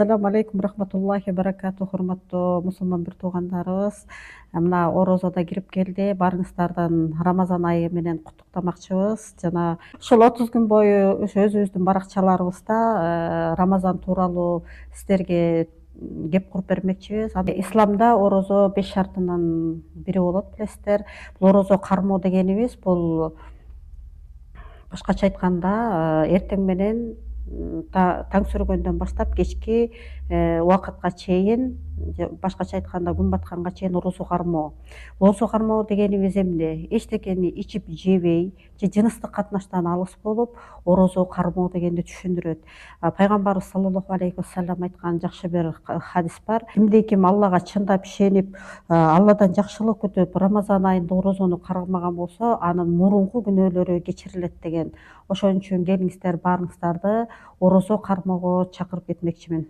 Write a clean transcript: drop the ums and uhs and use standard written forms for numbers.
Ассаламу алейкум рахматуллахи баракату. Урматтуу мусулман бир туугандарыбыз. Мына орозо кирип келди. Баарыңыздардан Рамазан айы менен куттуктамакчыбыз. Жана ушул 30 күн бою ошо өзүбүздүн баракчаларыбызда Рамазан тууралуу сиздерге кеп куруп бермекчибиз. Исламда орозо 5 шартынан бири болот, билесиздер. Бул орозо кармоо дегенибиз бул башкача айтканда эртең менен таң сүргөндөн баштап кечки убакытка чейин, башкача айтканда күн батканга чейин орозо кармоо. Орозо кармоо дегенибиз эмне? Эчтекени ичип жебей же жыныстык катнаштан алыс болуп, орозо кармоо дегенди түшүндүрөт. Пайгамбарыбыз саллаллаху алейхи вассалам айткан жакшы бир хадис бар. Кимде-ким Аллага чындап ишенип, Алладан жакшылык күтүп, Рамазан айында орозону кармаган болсо, анын мурунку күнөөлөрү кечирилет деген. Ошон үчүн келиңиздер баарыңыздарды орозо кармоого чакырып кетмекчимин.